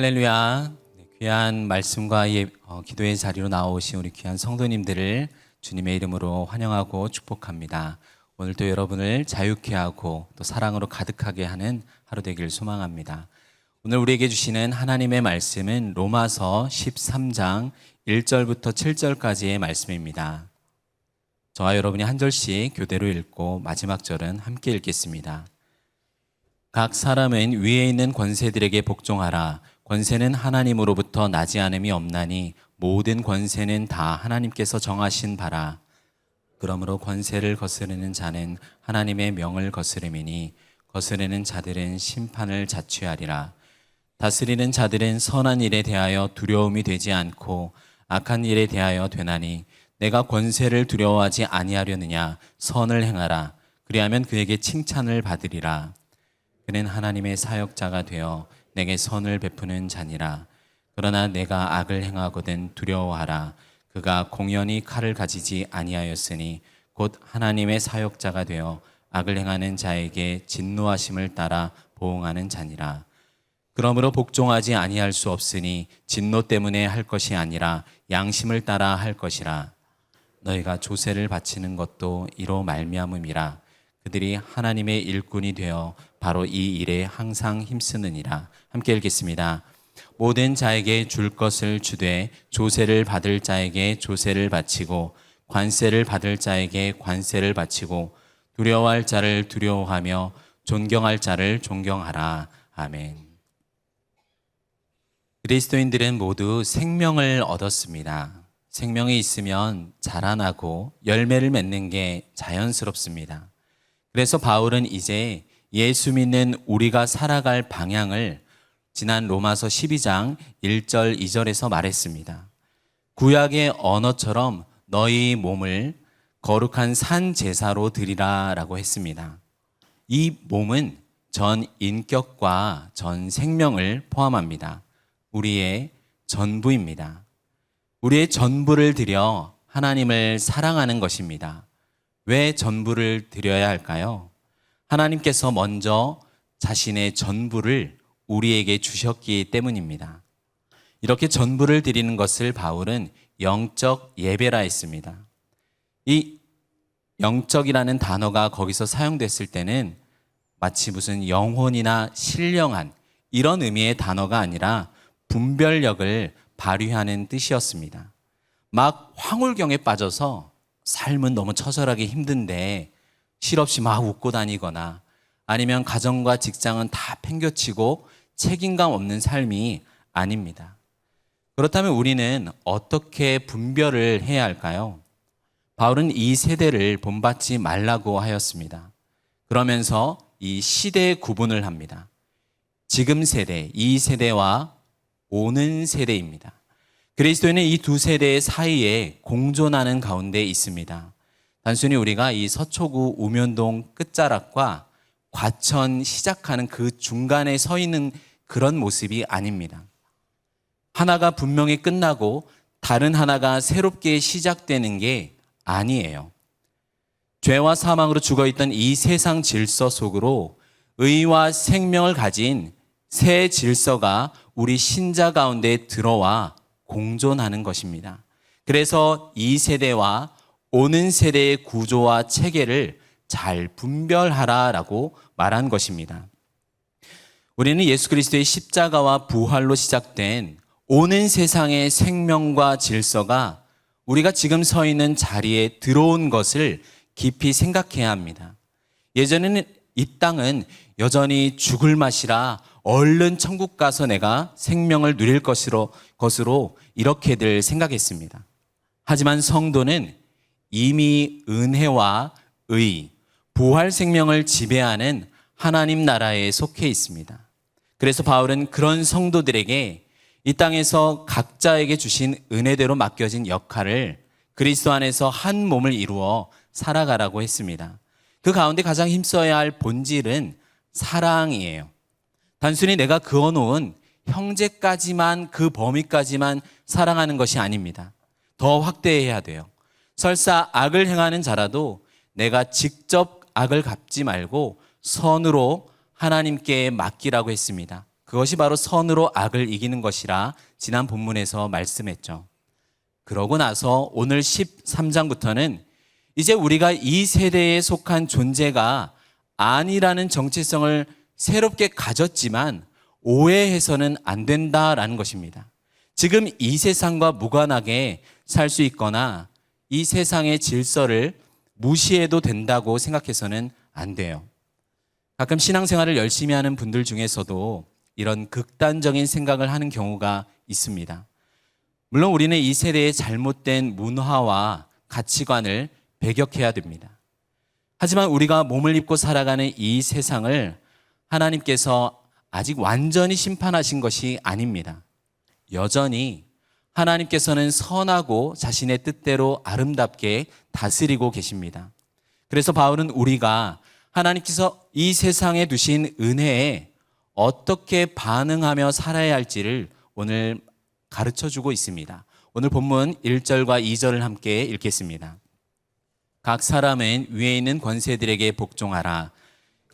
할렐루야. 귀한 말씀과 기도의 자리로 나오신 우리 귀한 성도님들을 주님의 이름으로 환영하고 축복합니다. 오늘도 여러분을 자유케 하고 또 사랑으로 가득하게 하는 하루 되길 소망합니다. 오늘 우리에게 주시는 하나님의 말씀은 로마서 13장 1절부터 7절까지의 말씀입니다. 저와 여러분이 한 절씩 교대로 읽고 마지막 절은 함께 읽겠습니다. 각 사람은 위에 있는 권세들에게 복종하라. 권세는 하나님으로부터 나지 않음이 없나니 모든 권세는 다 하나님께서 정하신 바라. 그러므로 권세를 거스르는 자는 하나님의 명을 거스름이니 거스르는 자들은 심판을 자취하리라. 다스리는 자들은 선한 일에 대하여 두려움이 되지 않고 악한 일에 대하여 되나니 내가 권세를 두려워하지 아니하려느냐. 선을 행하라. 그리하면 그에게 칭찬을 받으리라. 그는 하나님의 사역자가 되어 내게 선을 베푸는 자니라. 그러나 내가 악을 행하거든 두려워하라. 그가 공연히 칼을 가지지 아니하였으니 곧 하나님의 사역자가 되어 악을 행하는 자에게 진노하심을 따라 보응하는 자니라. 그러므로 복종하지 아니할 수 없으니 진노 때문에 할 것이 아니라 양심을 따라 할 것이라. 너희가 조세를 바치는 것도 이로 말미암음이라. 그들이 하나님의 일꾼이 되어 바로 이 일에 항상 힘쓰느니라. 함께 읽겠습니다. 모든 자에게 줄 것을 주되 조세를 받을 자에게 조세를 바치고 관세를 받을 자에게 관세를 바치고 두려워할 자를 두려워하며 존경할 자를 존경하라. 아멘. 그리스도인들은 모두 생명을 얻었습니다. 생명이 있으면 자라나고 열매를 맺는 게 자연스럽습니다. 그래서 바울은 이제 예수 믿는 우리가 살아갈 방향을 지난 로마서 12장 1절 2절에서 말했습니다. 구약의 언어처럼 너희 몸을 거룩한 산 제사로 드리라 라고 했습니다. 이 몸은 전 인격과 전 생명을 포함합니다. 우리의 전부입니다. 우리의 전부를 드려 하나님을 사랑하는 것입니다. 왜 전부를 드려야 할까요? 하나님께서 먼저 자신의 전부를 우리에게 주셨기 때문입니다. 이렇게 전부를 드리는 것을 바울은 영적 예배라 했습니다. 이 영적이라는 단어가 거기서 사용됐을 때는 마치 무슨 영혼이나 신령한 이런 의미의 단어가 아니라 분별력을 발휘하는 뜻이었습니다. 막 황홀경에 빠져서 삶은 너무 처절하게 힘든데 실없이 막 웃고 다니거나 아니면 가정과 직장은 다 팽겨치고 책임감 없는 삶이 아닙니다. 그렇다면 우리는 어떻게 분별을 해야 할까요? 바울은 이 세대를 본받지 말라고 하였습니다. 그러면서 이 시대 구분을 합니다. 지금 세대, 이 세대와 오는 세대입니다. 그리스도인은 이 두 세대의 사이에 공존하는 가운데 있습니다. 단순히 우리가 이 서초구 우면동 끝자락과 과천 시작하는 그 중간에 서 있는 그런 모습이 아닙니다. 하나가 분명히 끝나고 다른 하나가 새롭게 시작되는 게 아니에요. 죄와 사망으로 죽어있던 이 세상 질서 속으로 의와 생명을 가진 새 질서가 우리 신자 가운데 들어와 공존하는 것입니다. 그래서 이 세대와 오는 세대의 구조와 체계를 잘 분별하라라고 말한 것입니다. 우리는 예수 그리스도의 십자가와 부활로 시작된 오는 세상의 생명과 질서가 우리가 지금 서 있는 자리에 들어온 것을 깊이 생각해야 합니다. 예전에는 이 땅은 여전히 죽을 맛이라 얼른 천국 가서 내가 생명을 누릴 것으로 이렇게들 생각했습니다. 하지만 성도는 이미 은혜와 의, 부활 생명을 지배하는 하나님 나라에 속해 있습니다. 그래서 바울은 그런 성도들에게 이 땅에서 각자에게 주신 은혜대로 맡겨진 역할을 그리스도 안에서 한 몸을 이루어 살아가라고 했습니다. 그 가운데 가장 힘써야 할 본질은 사랑이에요. 단순히 내가 그어놓은 형제까지만, 그 범위까지만 사랑하는 것이 아닙니다. 더 확대해야 돼요. 설사 악을 행하는 자라도 내가 직접 악을 갚지 말고 선으로 하나님께 맡기라고 했습니다. 그것이 바로 선으로 악을 이기는 것이라 지난 본문에서 말씀했죠. 그러고 나서 오늘 13장부터는 이제 우리가 이 세대에 속한 존재가 아니라는 정체성을 새롭게 가졌지만 오해해서는 안 된다라는 것입니다. 지금 이 세상과 무관하게 살 수 있거나 이 세상의 질서를 무시해도 된다고 생각해서는 안 돼요. 가끔 신앙생활을 열심히 하는 분들 중에서도 이런 극단적인 생각을 하는 경우가 있습니다. 물론 우리는 이 세대의 잘못된 문화와 가치관을 배격해야 됩니다. 하지만 우리가 몸을 입고 살아가는 이 세상을 하나님께서 아직 완전히 심판하신 것이 아닙니다. 여전히 하나님께서는 선하고 자신의 뜻대로 아름답게 다스리고 계십니다. 그래서 바울은 우리가 하나님께서 이 세상에 두신 은혜에 어떻게 반응하며 살아야 할지를 오늘 가르쳐주고 있습니다. 오늘 본문 1절과 2절을 함께 읽겠습니다. 각 사람은 위에 있는 권세들에게 복종하라.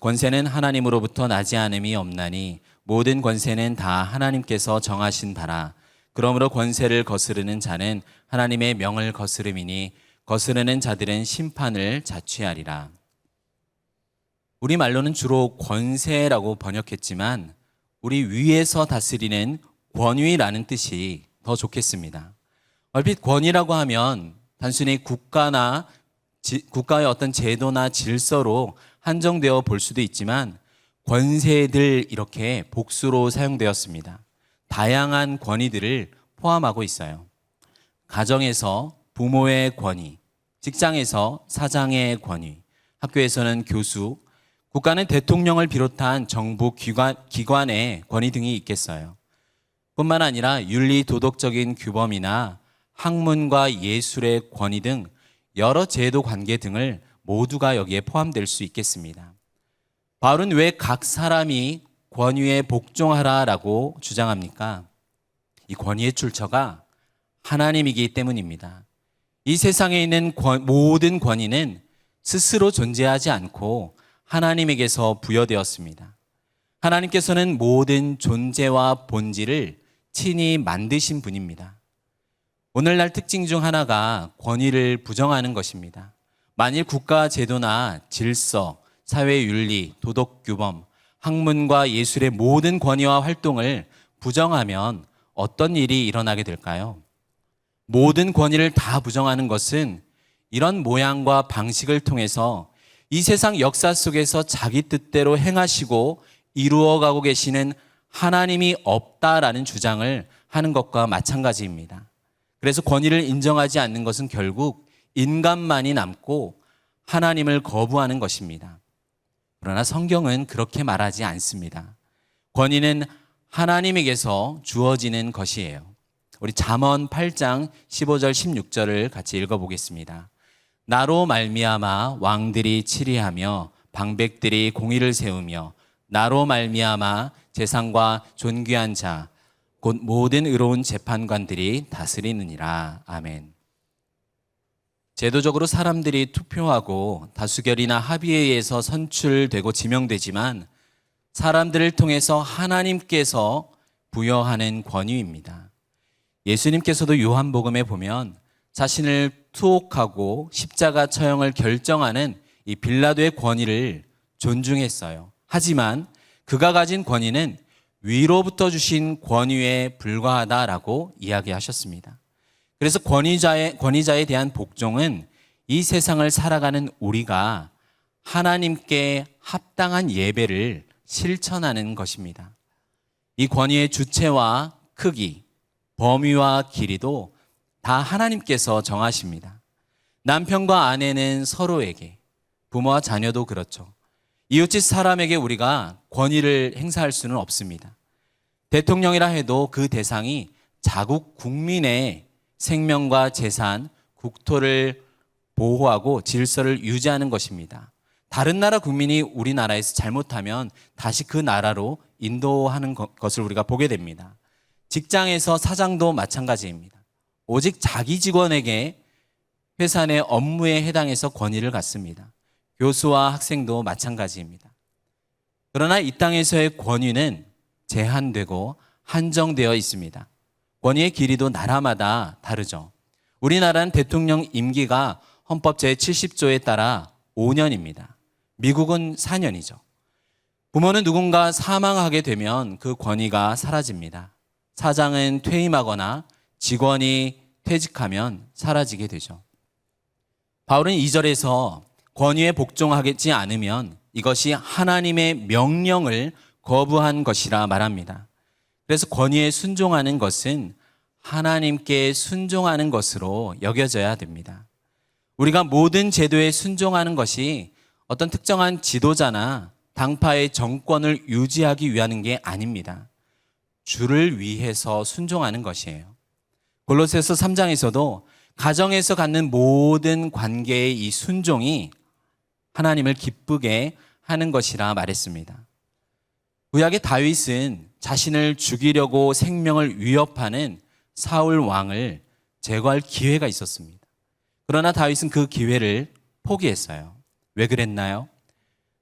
권세는 하나님으로부터 나지 않음이 없나니 모든 권세는 다 하나님께서 정하신 바라. 그러므로 권세를 거스르는 자는 하나님의 명을 거스름이니 거스르는 자들은 심판을 자취하리라. 우리말로는 주로 권세라고 번역했지만 우리 위에서 다스리는 권위라는 뜻이 더 좋겠습니다. 얼핏 권위라고 하면 단순히 국가의 어떤 제도나 질서로 한정되어 볼 수도 있지만 권세들 이렇게 복수로 사용되었습니다. 다양한 권위들을 포함하고 있어요. 가정에서 부모의 권위, 직장에서 사장의 권위, 학교에서는 교수, 국가는 대통령을 비롯한 정부 기관의 권위 등이 있겠어요. 뿐만 아니라 윤리 도덕적인 규범이나 학문과 예술의 권위 등 여러 제도 관계 등을 모두가 여기에 포함될 수 있겠습니다. 바울은 왜 각 사람이 권위에 복종하라라고 주장합니까? 이 권위의 출처가 하나님이기 때문입니다. 이 세상에 있는 모든 권위는 스스로 존재하지 않고 하나님에게서 부여되었습니다. 하나님께서는 모든 존재와 본질을 친히 만드신 분입니다. 오늘날 특징 중 하나가 권위를 부정하는 것입니다. 만일 국가 제도나 질서, 사회 윤리, 도덕 규범, 학문과 예술의 모든 권위와 활동을 부정하면 어떤 일이 일어나게 될까요? 모든 권위를 다 부정하는 것은 이런 모양과 방식을 통해서 이 세상 역사 속에서 자기 뜻대로 행하시고 이루어가고 계시는 하나님이 없다라는 주장을 하는 것과 마찬가지입니다. 그래서 권위를 인정하지 않는 것은 결국 인간만이 남고 하나님을 거부하는 것입니다. 그러나 성경은 그렇게 말하지 않습니다. 권위는 하나님에게서 주어지는 것이에요. 우리 잠언 8장 15절 16절을 같이 읽어보겠습니다. 나로 말미암아 왕들이 치리하며 방백들이 공의를 세우며 나로 말미암아 재상과 존귀한 자 곧 모든 의로운 재판관들이 다스리느니라. 아멘. 제도적으로 사람들이 투표하고 다수결이나 합의에 의해서 선출되고 지명되지만 사람들을 통해서 하나님께서 부여하는 권위입니다. 예수님께서도 요한복음에 보면 자신을 투옥하고 십자가 처형을 결정하는 이 빌라도의 권위를 존중했어요. 하지만 그가 가진 권위는 위로부터 주신 권위에 불과하다라고 이야기하셨습니다. 그래서 권위자에 대한 복종은 이 세상을 살아가는 우리가 하나님께 합당한 예배를 실천하는 것입니다. 이 권위의 주체와 크기, 범위와 길이도 다 하나님께서 정하십니다. 남편과 아내는 서로에게, 부모와 자녀도 그렇죠. 이웃집 사람에게 우리가 권위를 행사할 수는 없습니다. 대통령이라 해도 그 대상이 자국 국민의 생명과 재산, 국토를 보호하고 질서를 유지하는 것입니다. 다른 나라 국민이 우리나라에서 잘못하면 다시 그 나라로 인도하는 것을 우리가 보게 됩니다. 직장에서 사장도 마찬가지입니다. 오직 자기 직원에게 회사 내 업무에 해당해서 권위를 갖습니다. 교수와 학생도 마찬가지입니다. 그러나 이 땅에서의 권위는 제한되고 한정되어 있습니다. 권위의 길이도 나라마다 다르죠. 우리나라는 대통령 임기가 헌법 제70조에 따라 5년입니다. 미국은 4년이죠. 부모는 누군가 사망하게 되면 그 권위가 사라집니다. 사장은 퇴임하거나 직원이 퇴직하면 사라지게 되죠. 바울은 2절에서 권위에 복종하지 않으면 이것이 하나님의 명령을 거부한 것이라 말합니다. 그래서 권위에 순종하는 것은 하나님께 순종하는 것으로 여겨져야 됩니다. 우리가 모든 제도에 순종하는 것이 어떤 특정한 지도자나 당파의 정권을 유지하기 위한 게 아닙니다. 주를 위해서 순종하는 것이에요. 골로새서 3장에서도 가정에서 갖는 모든 관계의 이 순종이 하나님을 기쁘게 하는 것이라 말했습니다. 구약의 다윗은 자신을 죽이려고 생명을 위협하는 사울 왕을 제거할 기회가 있었습니다. 그러나 다윗은 그 기회를 포기했어요. 왜 그랬나요?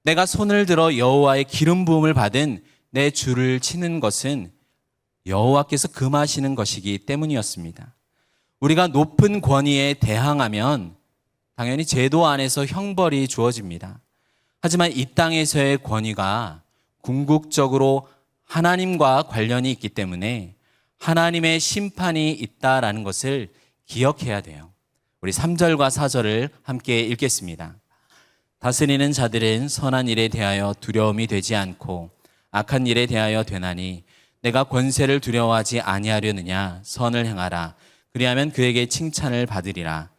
내가 손을 들어 여호와의 기름 부음을 받은 내 주를 치는 것은 여호와께서 금하시는 것이기 때문이었습니다. 우리가 높은 권위에 대항하면 당연히 제도 안에서 형벌이 주어집니다. 하지만 이 땅에서의 권위가 궁극적으로 하나님과 관련이 있기 때문에 하나님의 심판이 있다라는 것을 기억해야 돼요. 우리 3절과 4절을 함께 읽겠습니다. 다스리는 자들은 선한 일에 대하여 두려움이 되지 않고 악한 일에 대하여 되나니 내가 권세를 두려워하지 아니하려느냐. 선을 행하라. 그리하면 그에게 칭찬을 받으리라.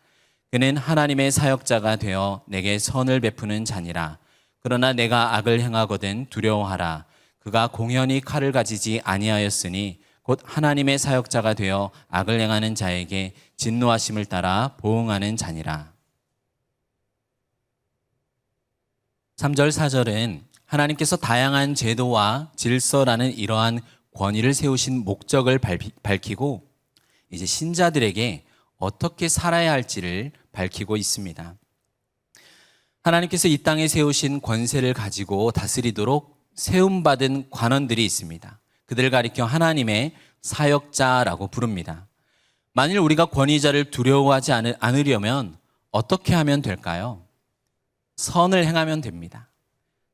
그는 하나님의 사역자가 되어 내게 선을 베푸는 자니라. 그러나 내가 악을 행하거든 두려워하라. 그가 공연히 칼을 가지지 아니하였으니 곧 하나님의 사역자가 되어 악을 행하는 자에게 진노하심을 따라 보응하는 자니라. 3절 4절은 하나님께서 다양한 제도와 질서라는 이러한 권위를 세우신 목적을 밝히고 이제 신자들에게 어떻게 살아야 할지를 밝히고 있습니다. 하나님께서 이 땅에 세우신 권세를 가지고 다스리도록 세움받은 관원들이 있습니다. 그들을 가리켜 하나님의 사역자라고 부릅니다. 만일 우리가 권위자를 두려워하지 않으려면 어떻게 하면 될까요? 선을 행하면 됩니다.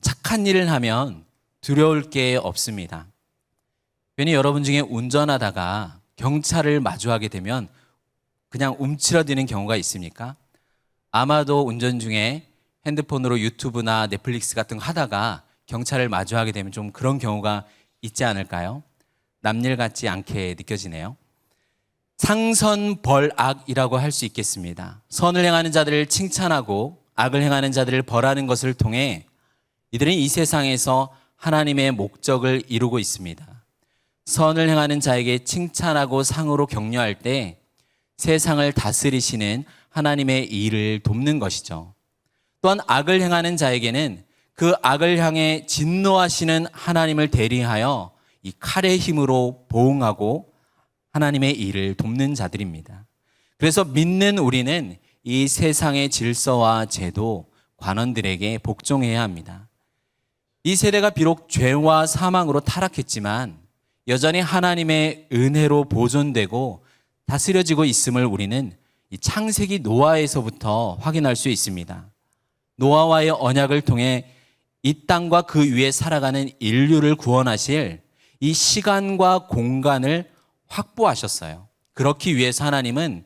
착한 일을 하면 두려울 게 없습니다. 괜히 여러분 중에 운전하다가 경찰을 마주하게 되면 그냥 움츠러드는 경우가 있습니까? 아마도 운전 중에 핸드폰으로 유튜브나 넷플릭스 같은 거 하다가 경찰을 마주하게 되면 좀 그런 경우가 있지 않을까요? 남일 같지 않게 느껴지네요. 상선벌악이라고 할 수 있겠습니다. 선을 행하는 자들을 칭찬하고 악을 행하는 자들을 벌하는 것을 통해 이들은 이 세상에서 하나님의 목적을 이루고 있습니다. 선을 행하는 자에게 칭찬하고 상으로 격려할 때 세상을 다스리시는 하나님의 일을 돕는 것이죠. 또한 악을 행하는 자에게는 그 악을 향해 진노하시는 하나님을 대리하여 이 칼의 힘으로 보응하고 하나님의 일을 돕는 자들입니다. 그래서 믿는 우리는 이 세상의 질서와 제도, 관원들에게 복종해야 합니다. 이 세대가 비록 죄와 사망으로 타락했지만 여전히 하나님의 은혜로 보존되고 다스려지고 있음을 우리는 이 창세기 노아에서부터 확인할 수 있습니다. 노아와의 언약을 통해 이 땅과 그 위에 살아가는 인류를 구원하실 이 시간과 공간을 확보하셨어요. 그렇기 위해서 하나님은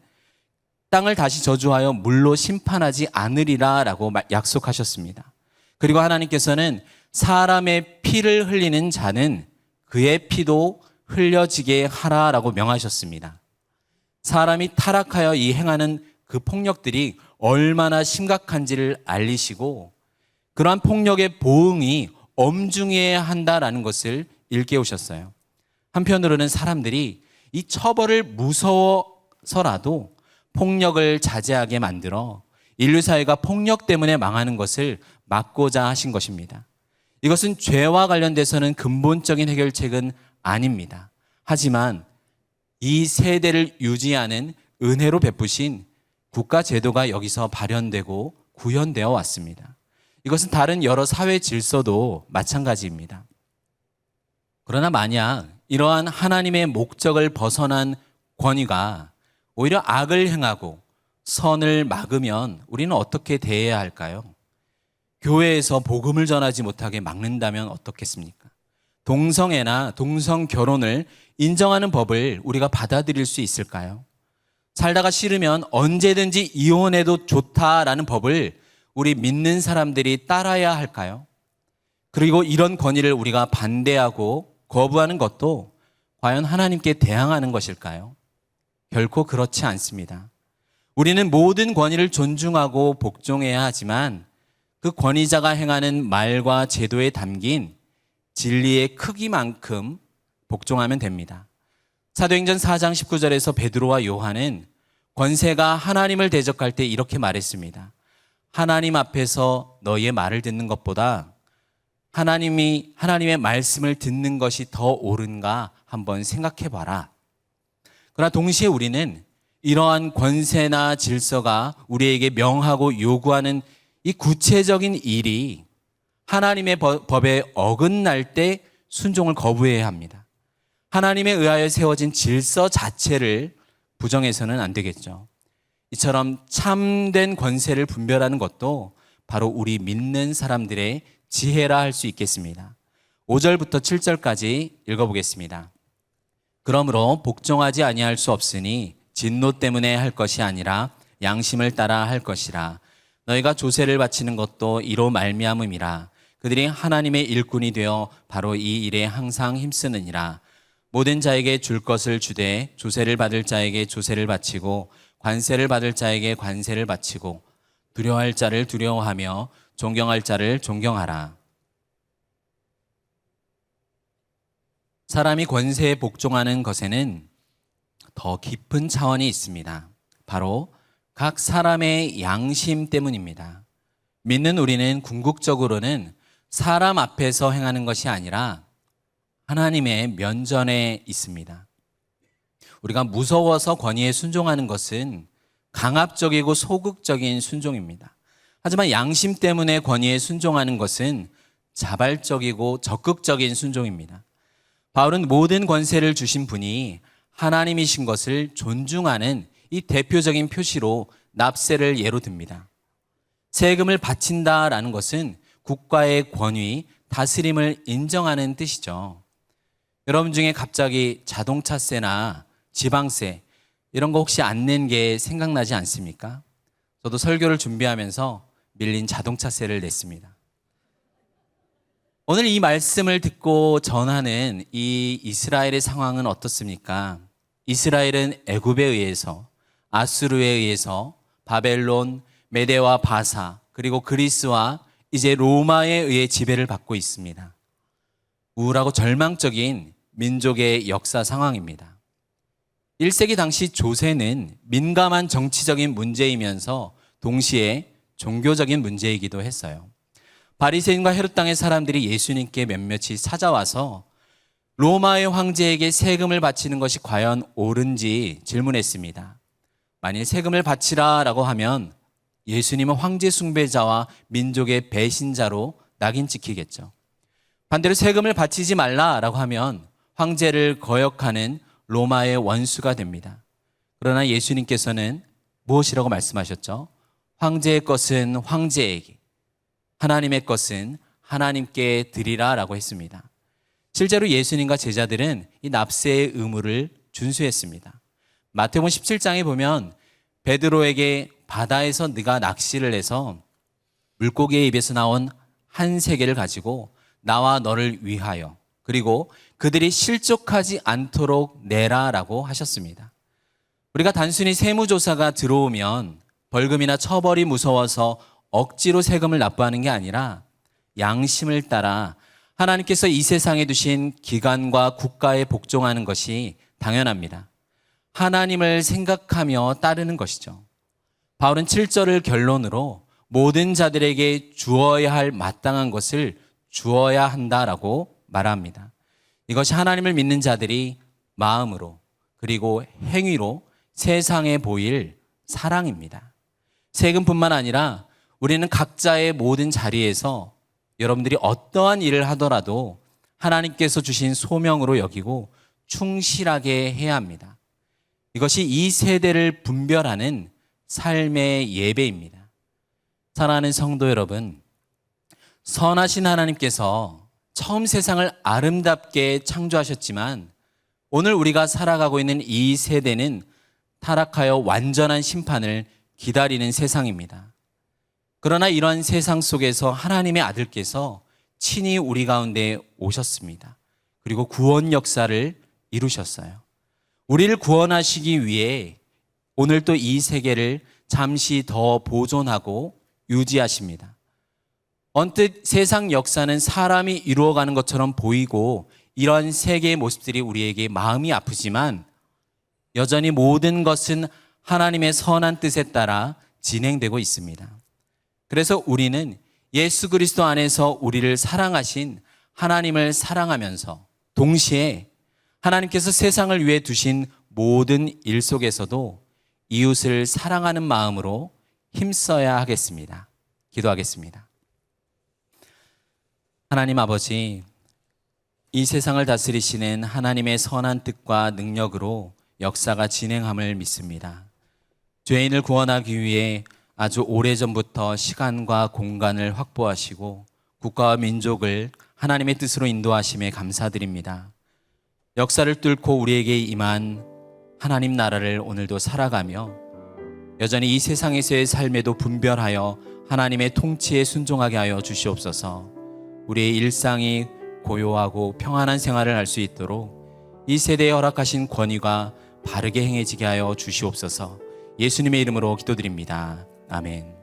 땅을 다시 저주하여 물로 심판하지 않으리라 라고 약속하셨습니다. 그리고 하나님께서는 사람의 피를 흘리는 자는 그의 피도 흘려지게 하라라고 명하셨습니다. 사람이 타락하여 이 행하는 그 폭력들이 얼마나 심각한지를 알리시고 그러한 폭력의 보응이 엄중해야 한다라는 것을 일깨우셨어요. 한편으로는 사람들이 이 처벌을 무서워서라도 폭력을 자제하게 만들어 인류 사회가 폭력 때문에 망하는 것을 막고자 하신 것입니다. 이것은 죄와 관련돼서는 근본적인 해결책은 아닙니다. 하지만 이 세대를 유지하는 은혜로 베푸신 국가 제도가 여기서 발현되고 구현되어 왔습니다. 이것은 다른 여러 사회 질서도 마찬가지입니다. 그러나 만약 이러한 하나님의 목적을 벗어난 권위가 오히려 악을 행하고 선을 막으면 우리는 어떻게 대해야 할까요? 교회에서 복음을 전하지 못하게 막는다면 어떻겠습니까? 동성애나 동성 결혼을 인정하는 법을 우리가 받아들일 수 있을까요? 살다가 싫으면 언제든지 이혼해도 좋다라는 법을 우리 믿는 사람들이 따라야 할까요? 그리고 이런 권위를 우리가 반대하고 거부하는 것도 과연 하나님께 대항하는 것일까요? 결코 그렇지 않습니다. 우리는 모든 권위를 존중하고 복종해야 하지만 그 권위자가 행하는 말과 제도에 담긴 진리의 크기만큼 복종하면 됩니다. 사도행전 4장 19절에서 베드로와 요한은 권세가 하나님을 대적할 때 이렇게 말했습니다. 하나님 앞에서 너희의 말을 듣는 것보다 하나님의 말씀을 듣는 것이 더 옳은가 한번 생각해 봐라. 그러나 동시에 우리는 이러한 권세나 질서가 우리에게 명하고 요구하는 이 구체적인 일이 하나님의 법에 어긋날 때 순종을 거부해야 합니다. 하나님에 의하여 세워진 질서 자체를 부정해서는 안 되겠죠. 이처럼 참된 권세를 분별하는 것도 바로 우리 믿는 사람들의 지혜라 할 수 있겠습니다. 5절부터 7절까지 읽어보겠습니다. 그러므로 복종하지 아니할 수 없으니 진노 때문에 할 것이 아니라 양심을 따라 할 것이라. 너희가 조세를 바치는 것도 이로 말미암음이라. 그들이 하나님의 일꾼이 되어 바로 이 일에 항상 힘쓰느니라. 모든 자에게 줄 것을 주되 조세를 받을 자에게 조세를 바치고 관세를 받을 자에게 관세를 바치고 두려워할 자를 두려워하며 존경할 자를 존경하라. 사람이 권세에 복종하는 것에는 더 깊은 차원이 있습니다. 바로 각 사람의 양심 때문입니다. 믿는 우리는 궁극적으로는 사람 앞에서 행하는 것이 아니라 하나님의 면전에 있습니다. 우리가 무서워서 권위에 순종하는 것은 강압적이고 소극적인 순종입니다. 하지만 양심 때문에 권위에 순종하는 것은 자발적이고 적극적인 순종입니다. 바울은 모든 권세를 주신 분이 하나님이신 것을 존중하는 이 대표적인 표시로 납세를 예로 듭니다. 세금을 바친다라는 것은 국가의 권위, 다스림을 인정하는 뜻이죠. 여러분 중에 갑자기 자동차세나 지방세 이런 거 혹시 안 낸 게 생각나지 않습니까? 저도 설교를 준비하면서 밀린 자동차세를 냈습니다. 오늘 이 말씀을 듣고 전하는 이 이스라엘의 상황은 어떻습니까? 이스라엘은 애굽에 의해서, 아수르에 의해서, 바벨론, 메대와 바사, 그리고 그리스와 이제 로마에 의해 지배를 받고 있습니다. 우울하고 절망적인 민족의 역사 상황입니다. 1세기 당시 조세는 민감한 정치적인 문제이면서 동시에 종교적인 문제이기도 했어요. 바리새인과 헤롯 땅의 사람들이 예수님께 몇몇이 찾아와서 로마의 황제에게 세금을 바치는 것이 과연 옳은지 질문했습니다. 만일 세금을 바치라라고 하면 예수님은 황제 숭배자와 민족의 배신자로 낙인 찍히겠죠. 반대로 세금을 바치지 말라라고 하면 황제를 거역하는 로마의 원수가 됩니다. 그러나 예수님께서는 무엇이라고 말씀하셨죠? 황제의 것은 황제에게, 하나님의 것은 하나님께 드리라라고 했습니다. 실제로 예수님과 제자들은 이 납세의 의무를 준수했습니다. 마태복음 17장에 보면 베드로에게 바다에서 네가 낚시를 해서 물고기의 입에서 나온 한 세계를 가지고 나와 너를 위하여 그리고 그들이 실족하지 않도록 내라라고 하셨습니다. 우리가 단순히 세무조사가 들어오면 벌금이나 처벌이 무서워서 억지로 세금을 납부하는 게 아니라 양심을 따라 하나님께서 이 세상에 두신 기관과 국가에 복종하는 것이 당연합니다. 하나님을 생각하며 따르는 것이죠. 바울은 7절을 결론으로 모든 자들에게 주어야 할 마땅한 것을 주어야 한다라고 말합니다. 이것이 하나님을 믿는 자들이 마음으로 그리고 행위로 세상에 보일 사랑입니다. 세금뿐만 아니라 우리는 각자의 모든 자리에서 여러분들이 어떠한 일을 하더라도 하나님께서 주신 소명으로 여기고 충실하게 해야 합니다. 이것이 이 세대를 분별하는 삶의 예배입니다. 사랑하는 성도 여러분, 선하신 하나님께서 처음 세상을 아름답게 창조하셨지만 오늘 우리가 살아가고 있는 이 세대는 타락하여 완전한 심판을 기다리는 세상입니다. 그러나 이런 세상 속에서 하나님의 아들께서 친히 우리 가운데 오셨습니다. 그리고 구원 역사를 이루셨어요. 우리를 구원하시기 위해 오늘 또 이 세계를 잠시 더 보존하고 유지하십니다. 언뜻 세상 역사는 사람이 이루어가는 것처럼 보이고 이런 세계의 모습들이 우리에게 마음이 아프지만 여전히 모든 것은 하나님의 선한 뜻에 따라 진행되고 있습니다. 그래서 우리는 예수 그리스도 안에서 우리를 사랑하신 하나님을 사랑하면서 동시에 하나님께서 세상을 위해 두신 모든 일 속에서도 이웃을 사랑하는 마음으로 힘써야 하겠습니다. 기도하겠습니다. 하나님 아버지, 이 세상을 다스리시는 하나님의 선한 뜻과 능력으로 역사가 진행함을 믿습니다. 죄인을 구원하기 위해 아주 오래전부터 시간과 공간을 확보하시고 국가와 민족을 하나님의 뜻으로 인도하심에 감사드립니다. 역사를 뚫고 우리에게 임한 하나님 나라를 오늘도 살아가며 여전히 이 세상에서의 삶에도 분별하여 하나님의 통치에 순종하게 하여 주시옵소서. 우리의 일상이 고요하고 평안한 생활을 할 수 있도록 이 세대에 허락하신 권위가 바르게 행해지게 하여 주시옵소서. 예수님의 이름으로 기도드립니다. 아멘.